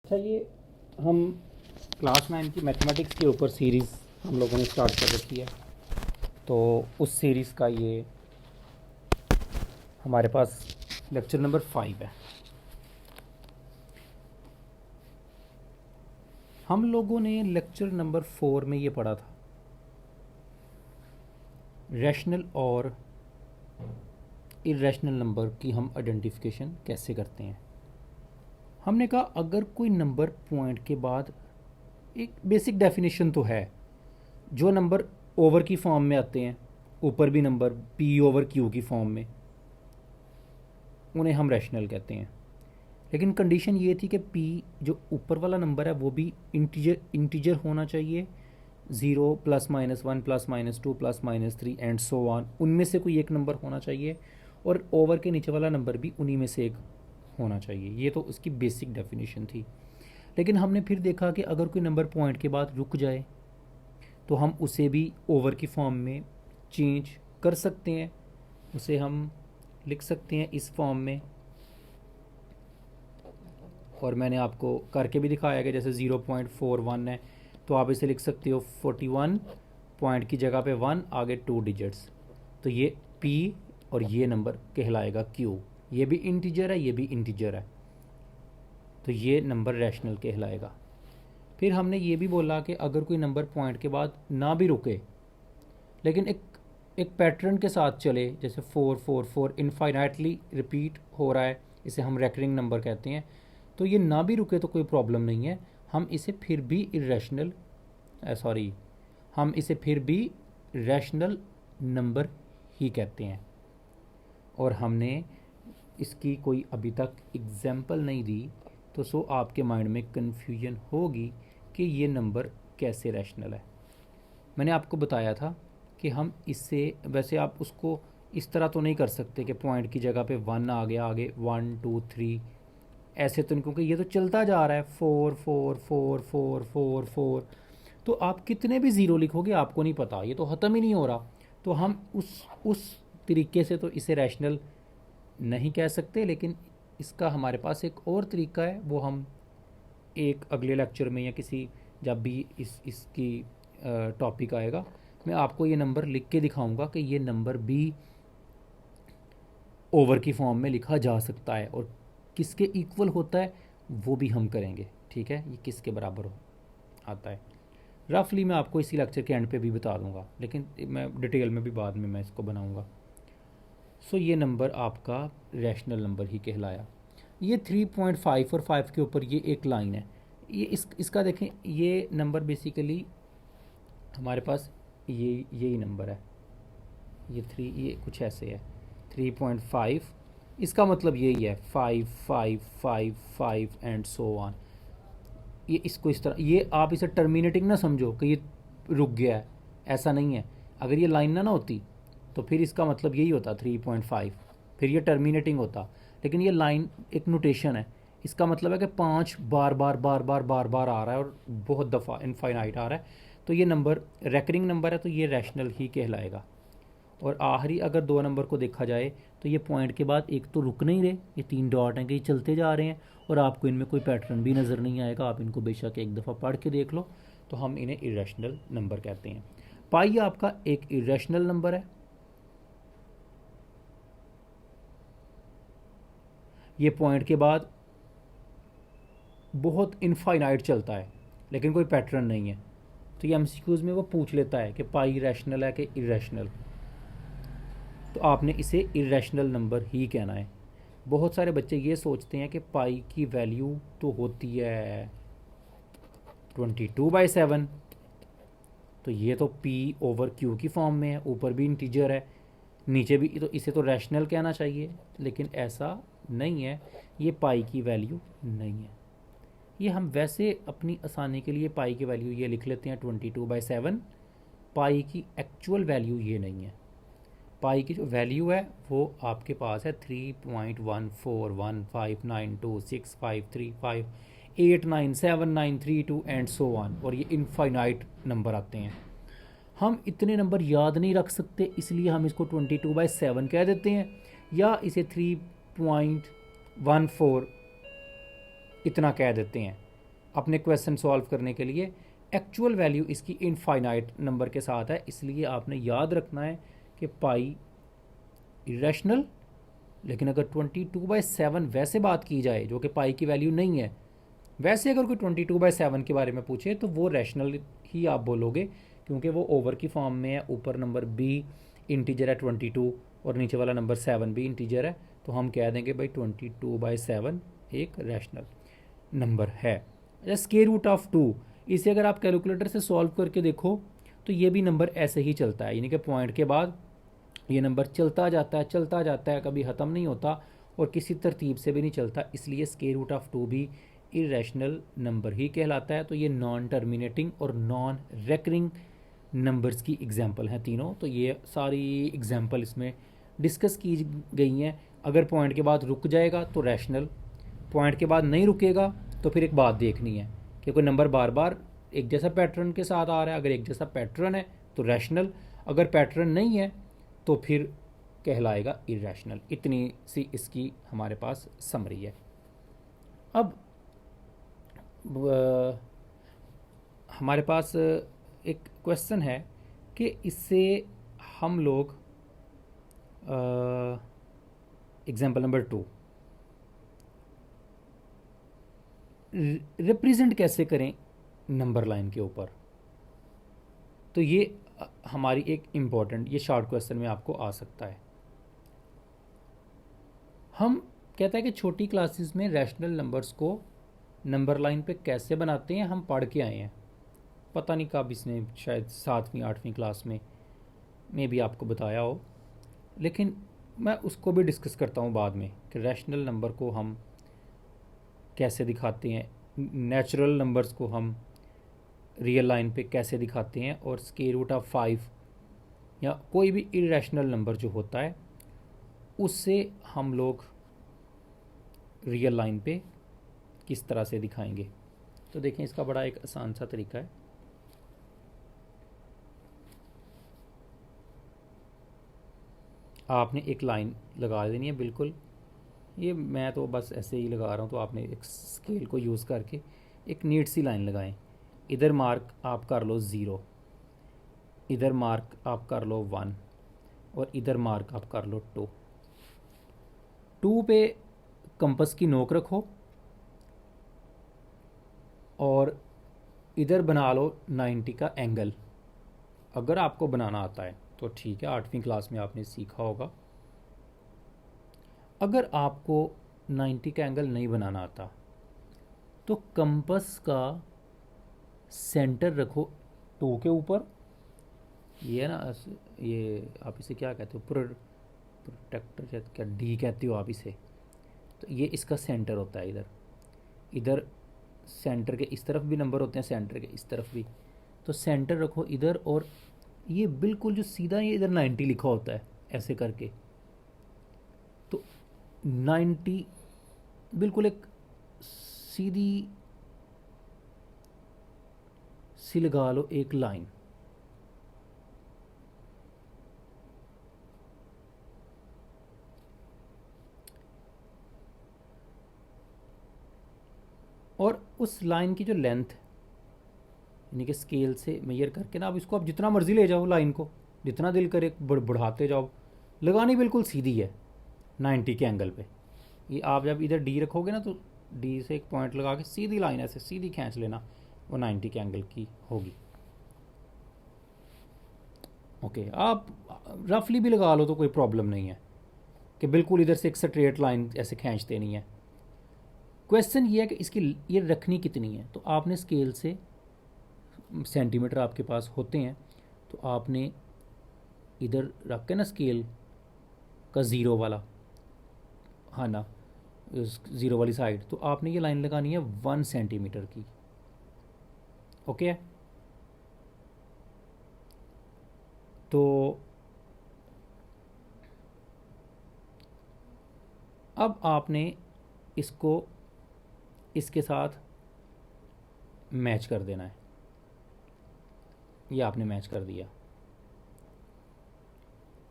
अच्छा, ये हम क्लास 9 की मैथमेटिक्स के ऊपर सीरीज़ हम लोगों ने स्टार्ट कर रखी है। तो उस सीरीज़ का ये हमारे पास लेक्चर नंबर 5 है। हम लोगों ने लेक्चर नंबर 4 में ये पढ़ा था, रैशनल और इरेशनल नंबर की हम आइडेंटिफिकेशन कैसे करते हैं। हमने कहा अगर कोई नंबर पॉइंट के बाद, एक बेसिक डेफिनेशन तो है, जो नंबर ओवर की फॉर्म में आते हैं, ऊपर भी नंबर पी ओवर क्यू की फॉर्म में, उन्हें हम रैशनल कहते हैं। लेकिन कंडीशन ये थी कि पी जो ऊपर वाला नंबर है वो भी इंटीजर होना चाहिए, 0 +-1 +-2 +-3 एंड सो ऑन, उनमें से कोई एक नंबर होना चाहिए, और ओवर के नीचे वाला नंबर भी उन्हीं में से एक होना चाहिए। ये तो उसकी बेसिक डेफिनेशन थी। लेकिन हमने फिर देखा कि अगर कोई नंबर पॉइंट के बाद रुक जाए तो हम उसे भी ओवर की फॉर्म में चेंज कर सकते हैं। उसे हम लिख सकते हैं इस फॉर्म में, और मैंने आपको करके भी दिखाया कि जैसे 0.41 है तो आप इसे लिख सकते हो 41, पॉइंट की जगह पे 1, आगे 2 डिजिट्स। तो ये P और ये नंबर कहलाएगा Q। ये भी इंटीजर है, ये भी इंटीजर है, तो ये नंबर रैशनल कहलाएगा। फिर हमने ये भी बोला कि अगर कोई नंबर पॉइंट के बाद ना भी रुके, लेकिन एक पैटर्न के साथ चले, जैसे 4 4 4 इनफाइनाइटली रिपीट हो रहा है, इसे हम रेकरिंग नंबर कहते हैं, तो ये ना भी रुके तो कोई प्रॉब्लम नहीं है, हम इसे फिर भी इरेशनल हम इसे फिर भी रैशनल नंबर ही कहते हैं। और हमने इसकी कोई अभी तक एग्जाम्पल नहीं दी, तो सो आपके माइंड में कन्फ्यूजन होगी कि ये नंबर कैसे रैशनल है। मैंने आपको बताया था कि हम इससे, वैसे आप उसको इस तरह तो नहीं कर सकते कि पॉइंट की जगह पे 1 आ गया, आगे 1 2 3, ऐसे तो नहीं, क्योंकि ये तो चलता जा रहा है 4 4 4 4 4 4, तो आप कितने भी ज़ीरो लिखोगे आपको नहीं पता, ये तो ख़त्म ही नहीं हो रहा। तो हम उस तरीके से तो इसे रैशनल नहीं कह सकते। लेकिन इसका हमारे पास एक और तरीका है, वो हम एक अगले लेक्चर में या किसी, जब भी इसकी टॉपिक आएगा, मैं आपको ये नंबर लिख के दिखाऊंगा कि ये नंबर भी ओवर की फॉर्म में लिखा जा सकता है, और किसके इक्वल होता है वो भी हम करेंगे। ठीक है, ये किसके बराबर आता है रफली मैं आपको इसी लेक्चर के एंड पे भी बता दूंगा, लेकिन मैं डिटेल में भी बाद में मैं इसको बनाऊंगा। सो ये नंबर आपका रैशनल नंबर ही कहलाया। ये 3.5 और 5 के ऊपर ये एक लाइन है, ये इसका देखें, ये नंबर बेसिकली हमारे पास यही नंबर है, ये 3, ये कुछ ऐसे है 3.5, इसका मतलब यही है 5 5 5 5 एंड सो ऑन। ये इसको इस तरह, ये आप इसे टर्मिनेटिंग ना समझो कि ये रुक गया है, ऐसा नहीं है। अगर ये लाइन ना होती तो फिर इसका मतलब यही होता 3.5, फिर ये टर्मिनेटिंग होता। लेकिन ये लाइन एक नोटेशन है, इसका मतलब है कि 5 बार बार बार बार बार बार आ रहा है और बहुत दफ़ा इनफाइनाइट आ रहा है, तो ये नंबर रेकरिंग नंबर है, तो ये रैशनल ही कहलाएगा। और आखिरी अगर 2 नंबर को देखा जाए तो ये पॉइंट के बाद एक तो रुक नहीं रहे, ये 3 डॉट हैं कि ये चलते जा रहे हैं, और आपको इनमें कोई पैटर्न भी नज़र नहीं आएगा। आप इनको बेशक एक दफ़ा पढ़ के देख लो, तो हम इन्हें इरेशनल नंबर कहते हैं। पाई आपका एक इरेशनल नंबर है, ये पॉइंट के बाद बहुत इनफाइनाइट चलता है लेकिन कोई पैटर्न नहीं है, तो ये एमसीक्यूज़ में वो पूछ लेता है कि पाई रैशनल है कि इरेशनल, तो आपने इसे इरेशनल नंबर ही कहना है। बहुत सारे बच्चे ये सोचते हैं कि पाई की वैल्यू तो होती है 22/7, तो ये तो P ओवर Q की फॉर्म में है, ऊपर भी इंटीजर है, नीचे भी, तो इसे तो रैशनल कहना चाहिए, लेकिन ऐसा नहीं है, ये पाई की वैल्यू नहीं है। ये हम वैसे अपनी आसानी के लिए पाई की वैल्यू ये लिख लेते हैं 22/7, पाई की एक्चुअल वैल्यू ये नहीं है। पाई की जो वैल्यू है वो आपके पास है 3.1415926535897932 एंड सो ऑन, और ये इनफाइनाइट नंबर आते हैं। हम इतने नंबर याद नहीं रख सकते, इसलिए हम इसको 22/7 कह देते हैं, या इसे 3.14 इतना कह देते हैं। अपने क्वेश्चन सॉल्व करने के लिए। एक्चुअल वैल्यू इसकी इनफाइनाइट नंबर के साथ है, इसलिए आपने याद रखना है कि पाई इरेशनल, लेकिन अगर 22/7 वैसे बात की जाए जो कि पाई की वैल्यू नहीं है, वैसे अगर कोई 22/7 के बारे में पूछे तो वो रैशनल ही आप बोलोगे, क्योंकि वो ओवर की फॉर्म में है, ऊपर नंबर बी इंटीजर है 22 और नीचे वाला नंबर 7 भी इंटीजर है, तो हम कह देंगे भाई 22/7 एक रैशनल नंबर है। अच्छा, स्क्वायर रूट ऑफ 2, इसे अगर आप कैलकुलेटर से सॉल्व करके देखो तो ये भी नंबर ऐसे ही चलता है, यानी कि पॉइंट के बाद ये नंबर चलता जाता है, कभी ख़त्म नहीं होता और किसी तरतीब से भी नहीं चलता, इसलिए स्क्वायर रूट ऑफ 2 भी इरेशनल नंबर ही कहलाता है। तो ये नॉन टर्मिनेटिंग और नॉन रेकरिंग नंबर्स की एग्जांपल हैं तीनों। तो ये सारी एग्जांपल इसमें डिस्कस की गई हैं। अगर पॉइंट के बाद रुक जाएगा तो रैशनल, पॉइंट के बाद नहीं रुकेगा तो फिर एक बात देखनी है कि कोई नंबर बार बार एक जैसा पैटर्न के साथ आ रहा है। अगर एक जैसा पैटर्न है तो रैशनल, अगर पैटर्न नहीं है तो फिर कहलाएगा इरेशनल। इतनी सी इसकी हमारे पास समरी है। अब हमारे पास एक क्वेश्चन है कि इससे हम लोग एग्जाम्पल नंबर 2 रिप्रेजेंट कैसे करें नंबर लाइन के ऊपर। तो ये हमारी एक इम्पॉर्टेंट, ये शॉर्ट क्वेश्चन में आपको आ सकता है। हम कहता है कि छोटी क्लासेस में रैशनल नंबर्स को नंबर लाइन पे कैसे बनाते हैं हम पढ़ के आए हैं, पता नहीं कब इसने शायद 7वीं 8वीं क्लास में भी आपको बताया हो, लेकिन मैं उसको भी डिस्कस करता हूँ बाद में कि रैशनल नंबर को हम कैसे दिखाते हैं, नेचुरल नंबर्स को हम रियल लाइन पे कैसे दिखाते हैं, और स्क्वायर रूट ऑफ 5 या कोई भी इरेशनल नंबर जो होता है उससे हम लोग रियल लाइन पे किस तरह से दिखाएंगे। तो देखें, इसका बड़ा एक आसान सा तरीका है। आपने एक लाइन लगा देनी है, बिल्कुल ये मैं तो बस ऐसे ही लगा रहा हूँ, तो आपने एक स्केल को यूज़ करके एक नीट सी लाइन लगाएं। इधर मार्क आप कर लो 0, इधर मार्क आप कर लो 1 और इधर मार्क आप कर लो 2। 2 पे कंपस की नोक रखो और इधर बना लो 90 का एंगल। अगर आपको बनाना आता है तो ठीक है, 8वीं क्लास में आपने सीखा होगा। अगर आपको 90 का एंगल नहीं बनाना आता तो कंपस का सेंटर रखो 2 के ऊपर, ये है ना, ये आप इसे क्या कहते हो, प्रोटेक्टर शायद, क्या डी कहते हो आप इसे। तो ये इसका सेंटर होता है इधर। इधर सेंटर के इस तरफ भी नंबर होते हैं, सेंटर के इस तरफ भी। तो सेंटर रखो इधर, और ये बिल्कुल जो सीधा ये इधर 90 लिखा होता है ऐसे करके, तो 90 बिल्कुल एक सीधी सी लगा लो एक लाइन। और उस लाइन की जो लेंथ, यानी कि स्केल से मेजर करके ना, अब इसको आप जितना मर्जी ले जाओ लाइन को, जितना दिल करे बढ़ाते जाओ, लगानी बिल्कुल सीधी है 90 के एंगल पे। ये आप जब इधर डी रखोगे ना तो डी से एक पॉइंट लगा के सीधी लाइन ऐसे सीधी खींच लेना, वो 90 के एंगल की होगी। ओके, आप रफली भी लगा लो तो कोई प्रॉब्लम नहीं है कि बिल्कुल इधर से एक स्ट्रेट लाइन ऐसे खींच देनी है। क्वेश्चन ये है कि इसकी ये रखनी कितनी है। तो आपने स्केल से, सेंटीमीटर आपके पास होते हैं, तो आपने इधर रख के ना स्केल का 0 वाला, हाँ ना, 0 वाली साइड, तो आपने ये लाइन लगानी है 1 सेंटीमीटर की। ओके, तो अब आपने इसको इसके साथ मैच कर देना है। ये आपने मैच कर दिया।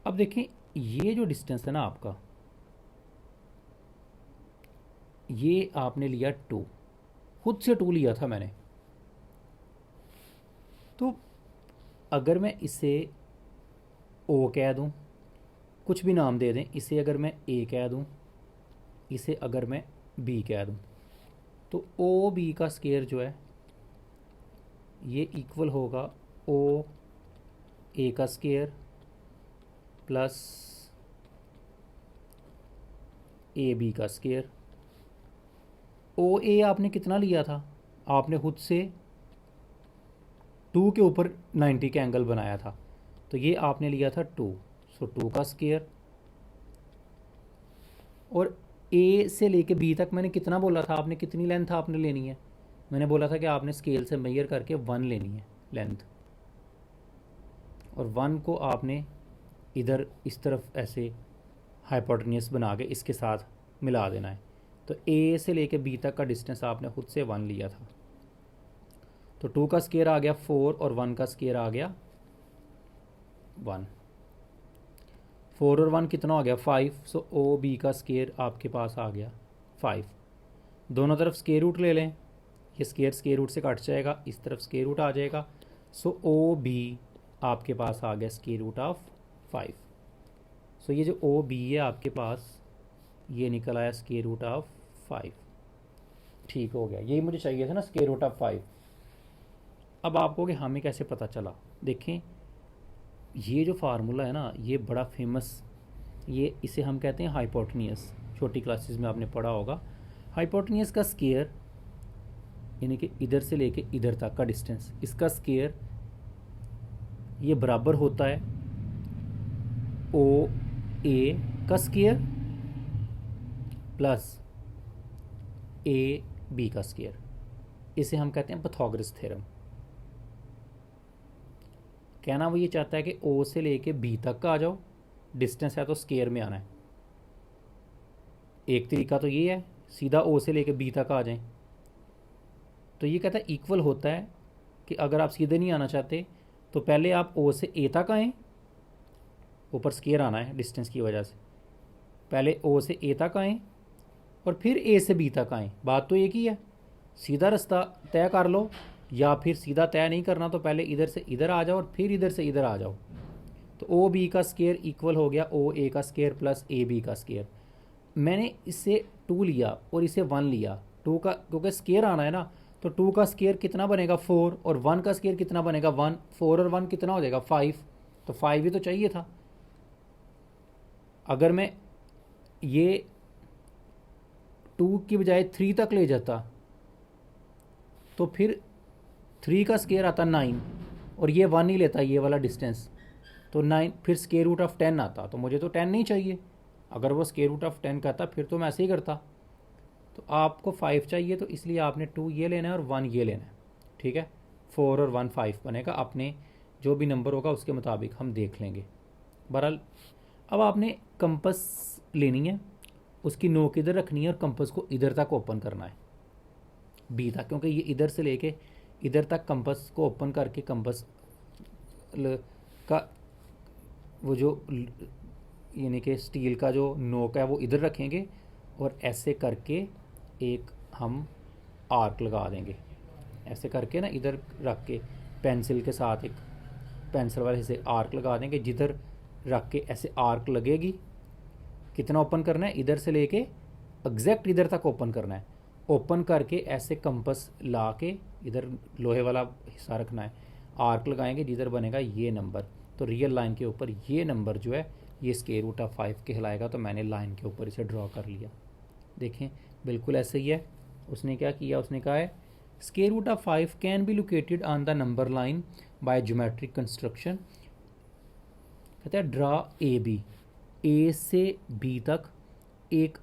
अब देखें, ये जो डिस्टेंस है ना आपका, ये आपने लिया 2, खुद से टू लिया था मैंने। तो अगर मैं इसे ओ कह दूं, कुछ भी नाम दे दें, इसे अगर मैं ए कह दूं, इसे अगर मैं बी कह दूं, तो ओ बी का स्केयर जो है ये इक्वल होगा ओ ए का स्केयर प्लस ए बी का स्केयर। ओ ए आपने कितना लिया था, आपने खुद से 2 के ऊपर 90 का एंगल बनाया था, तो ये आपने लिया था 2, सो 2 का स्केयर। और ए से लेके बी तक मैंने कितना बोला था, आपने कितनी लेंथ आपने लेनी है, मैंने बोला था कि आपने स्केल से मेजर करके 1 लेनी है लेंथ, और 1 को आपने इधर इस तरफ ऐसे हाइपोटेन्यूस बना के इसके साथ मिला देना है। तो ए से लेके बी तक का डिस्टेंस आपने खुद से 1 लिया था, तो 2 का स्केयर आ गया 4 और 1 का स्केयर आ गया 1। 4 और 1 कितना हो गया 5, सो ओ बी का स्केयर आपके पास आ गया 5। दोनों तरफ स्केयर रूट ले लें, ये स्केयर रूट से कट जाएगा, इस तरफ स्केयर रूट आ जाएगा, सो ओ बी आपके पास आ गया स्केयर रूट ऑफ 5। सो ये जो ओ बी है आपके पास ये निकल आया स्केयर रूट ऑफ 5। ठीक हो गया, यही मुझे चाहिए था ना, स्केयर रूट ऑफ 5। अब आपको कि हमें कैसे पता चला, देखें ये जो फार्मूला है ना ये बड़ा फेमस, ये इसे हम कहते हैं हाइपोटेन्यूस, छोटी क्लासेस में आपने पढ़ा होगा। हाइपोटेन्यूस का स्केयर यानी कि इधर से लेके इधर तक का डिस्टेंस, इसका स्केयर ये बराबर होता है ओ ए का स्केयर प्लस ए बी का स्केयर। इसे हम कहते हैं पाइथागोरस थ्योरम। कहना वो ये चाहता है कि ओ से लेके बी तक का आ जाओ, डिस्टेंस है तो स्केयर में आना है। एक तरीका तो ये है सीधा ओ से लेके बी तक आ जाएं, तो ये कहता है इक्वल होता है कि अगर आप सीधे नहीं आना चाहते तो पहले आप ओ से ए तक आएँ, ऊपर स्केयर आना है डिस्टेंस की वजह से, पहले ओ से ए तक आएँ और फिर ए से बी तक आएँ। बात तो एक ही है, सीधा रास्ता तय कर लो, या फिर सीधा तय नहीं करना तो पहले इधर से इधर आ जाओ और फिर इधर से इधर आ जाओ। तो ओ बी का स्केयर इक्वल हो गया ओ ए का स्केयर प्लस ए बी का स्केयर। मैंने इससे 2 लिया और इसे 1 लिया, 2 का क्योंकि स्केयर आना है ना, तो 2 का स्केयर कितना बनेगा 4 और 1 का स्केयर कितना बनेगा 1। 4 और 1 कितना हो जाएगा 5, तो 5 ही तो चाहिए था। अगर मैं ये 2 की बजाय 3 तक ले जाता तो फिर 3 का स्केयर आता 9 और ये 1 ही लेता ये वाला डिस्टेंस, तो 9 फिर स्केयर रूट ऑफ 10 आता, तो मुझे तो 10 नहीं चाहिए। अगर वो स्केयर रूट ऑफ 10 कहता फिर तो मैं ऐसे ही करता। तो आपको 5 चाहिए, तो इसलिए आपने 2 ये लेना है और 1 ये लेना है, ठीक है। 4 और 1 5 बनेगा, अपने जो भी नंबर होगा उसके मुताबिक हम देख लेंगे। बहरहाल अब आपने कंपस लेनी है, उसकी नोक इधर रखनी है और कंपस को इधर तक ओपन करना है बी तक, क्योंकि ये इधर से लेके इधर तक कंपस को ओपन करके कंपस का वो जो यानी कि स्टील का जो नोक है वो इधर रखेंगे और ऐसे करके एक हम आर्क लगा देंगे, ऐसे करके ना इधर रख के पेंसिल के साथ एक पेंसिल वाले से आर्क लगा देंगे, जिधर रख के ऐसे आर्क लगेगी। कितना ओपन करना है, इधर से लेके एग्जैक्ट इधर तक ओपन करना है। ओपन करके ऐसे कंपस ला के इधर लोहे वाला हिस्सा रखना है, आर्क लगाएंगे, जिधर बनेगा ये नंबर, तो रियल लाइन के ऊपर ये नंबर जो है ये स्केयर रूट ऑफ 5 कहलाएगा। तो मैंने लाइन के ऊपर इसे ड्रॉ कर लिया, देखें बिल्कुल ऐसे ही है। उसने क्या किया, उसने कहा है square root of 5 can be located on the number line by geometric construction. कहता है ड्रा ए बी, ए से बी तक एक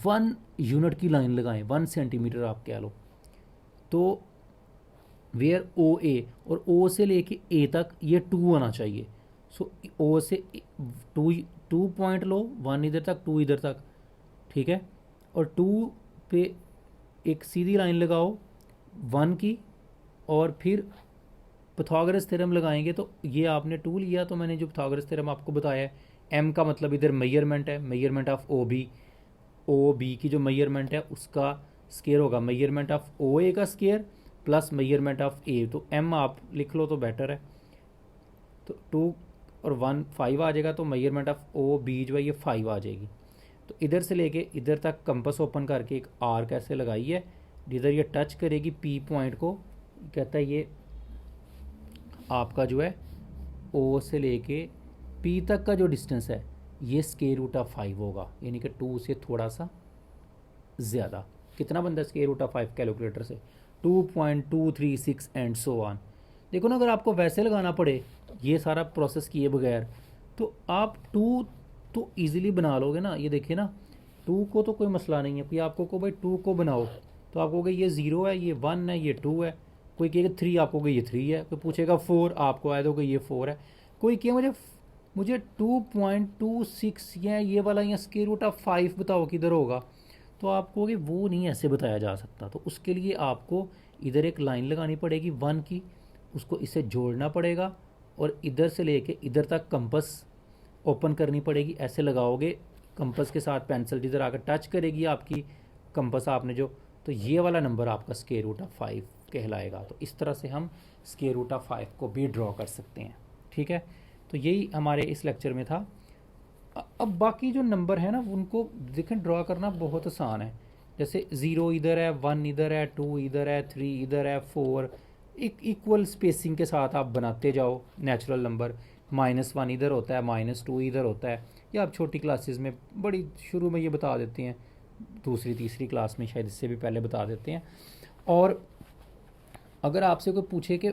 1 यूनिट की लाइन लगाएं, 1 सेंटीमीटर आप कह लो, तो वेयर ओ ए, और ओ से लेके ए तक ये 2 आना चाहिए। सो ओ से 2 पॉइंट लो, 1 इधर तक 2 इधर तक, ठीक है, और 2 पे एक सीधी लाइन लगाओ 1 की, और फिर पाइथागोरस थ्योरम लगाएंगे। तो ये आपने 2 लिया, तो मैंने जो पाइथागोरस थ्योरम आपको बताया है, एम का मतलब इधर मेजरमेंट है, मेजरमेंट ऑफ ओ बी की जो मेजरमेंट है उसका स्केयर होगा मेजरमेंट ऑफ ओ ए का स्केयर प्लस मेजरमेंट ऑफ ए, तो एम आप लिख लो तो बेटर है। तो 2 और 1 5 आ जाएगा, तो मेजरमेंट ऑफ ओ बी जो है ये 5 आ जाएगी। तो इधर से लेके इधर तक कंपास ओपन करके एक आर्क ऐसे लगाई है, जिधर ये टच करेगी पी पॉइंट को, कहता है ये आपका जो है ओ से लेके पी तक का जो डिस्टेंस है ये स्केयर रूट ऑफ 5 होगा, यानी कि 2 से थोड़ा सा ज़्यादा। कितना बनता है स्केयर रूट ऑफ 5 कैलकुलेटर से? 2.236 एंड सो ऑन। देखो ना, अगर आपको वैसे लगाना पड़े ये सारा प्रोसेस किए बगैर, तो आप 2 तो ईजिली बना लोगे ना। ये देखिए ना, 2 को तो कोई मसला नहीं है, कोई आपको को भाई 2 को बनाओ तो आप कहोगे ये 0 है, ये 1 है, ये 2 है। कोई कहेगा 3, आप कहोगे ये 3 है। कोई पूछेगा 4, आपको आया दोगे ये 4 है। कोई कहे मुझे 2.26 या ये वाला या स्केयर रूट ऑफ 5 बताओ किधर होगा, तो आप कहोगे वो नहीं ऐसे बताया जा सकता। तो उसके लिए आपको इधर एक लाइन लगानी पड़ेगी 1 की, उसको इससे जोड़ना पड़ेगा और इधर से लेके इधर तक कंपास ओपन करनी पड़ेगी। ऐसे लगाओगे कंपास के साथ, पेंसिल जिधर आकर टच करेगी आपकी कंपास आपने जो, तो ये वाला नंबर आपका स्केयर रूट ऑफ 5 कहलाएगा। तो इस तरह से हम स्केयर रूट ऑफ 5 को भी ड्रॉ कर सकते हैं। ठीक है, तो यही हमारे इस लेक्चर में था। अब बाकी जो नंबर है ना उनको देखें, ड्रॉ करना बहुत आसान है। जैसे 0 इधर है, 1 इधर है, 2 इधर है, 3 इधर है, 4, एक इक्वल स्पेसिंग के साथ आप बनाते जाओ नेचुरल नंबर। -1 इधर होता है, -2 इधर होता है। या आप छोटी क्लासेस में बड़ी शुरू में ये बता देते हैं, दूसरी तीसरी क्लास में शायद इससे भी पहले बता देते हैं। और अगर आपसे कोई पूछे कि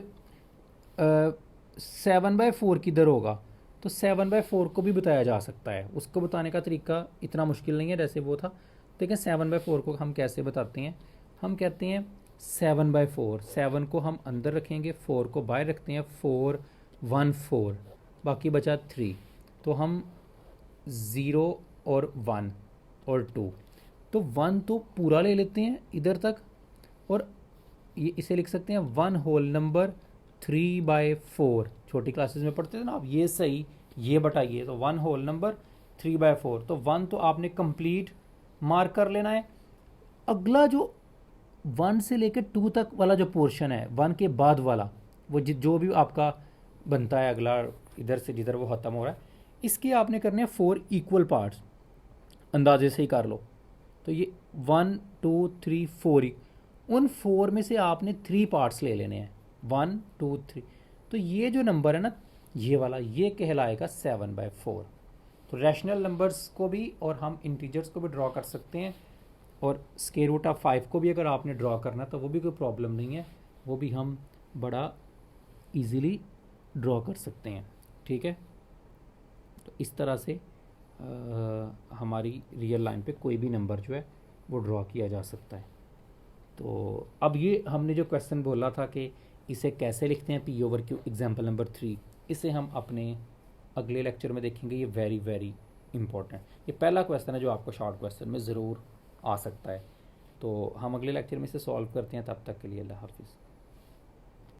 7/4 किधर होगा, तो 7/4 को भी बताया जा सकता है। उसको बताने का तरीका इतना मुश्किल नहीं है जैसे वो था। देखें 7/4 को हम कैसे बताते हैं। हम कहते हैं 7/4, 7 को हम अंदर रखेंगे, 4 को बाहर रखते हैं, 4 1 4, बाकी बचा 3। तो हम 0 और 1 और 2, तो 1 तो पूरा ले लेते हैं इधर तक, और ये इसे लिख सकते हैं 1 होल नंबर 3/4। छोटी क्लासेस में पढ़ते थे ना आप, ये सही ये बटाइए, तो 1 होल नंबर 3/4। तो 1 तो आपने कंप्लीट मार्क कर लेना है। अगला जो 1 से लेकर 2 तक वाला जो पोर्शन है, 1 के बाद वाला, वो जो भी आपका बनता है अगला इधर से जिधर वो ख़त्म हो रहा है, इसके आपने करने हैं 4 इक्वल पार्ट्स। अंदाजे से ही कर लो। तो ये 1 2 3 4, उन 4 में से आपने 3 पार्ट्स ले लेने हैं, 1 2 3। तो ये जो नंबर है ना, ये वाला, ये कहलाएगा 7/4। तो रैशनल नंबर्स को भी और हम इंटीजर्स को भी ड्रॉ कर सकते हैं, और स्क्वायर रूट ऑफ 5 को भी अगर आपने ड्रॉ करना तो वो भी कोई प्रॉब्लम नहीं है, वो भी हम बड़ा इजीली ड्रॉ कर सकते हैं। ठीक है, तो इस तरह से हमारी रियल लाइन पे कोई भी नंबर जो है वो ड्रॉ किया जा सकता है। तो अब ये हमने जो क्वेश्चन बोला था कि इसे कैसे लिखते हैं P/Q, एग्जाम्पल नंबर 3, इसे हम अपने अगले लेक्चर में देखेंगे। ये वेरी वेरी इंपॉर्टेंट, ये पहला क्वेश्चन है जो आपको शॉर्ट क्वेश्चन में ज़रूर आ सकता है। तो हम अगले लेक्चर में इसे सॉल्व करते हैं। तब तक के लिए अल्लाह हाफिज़।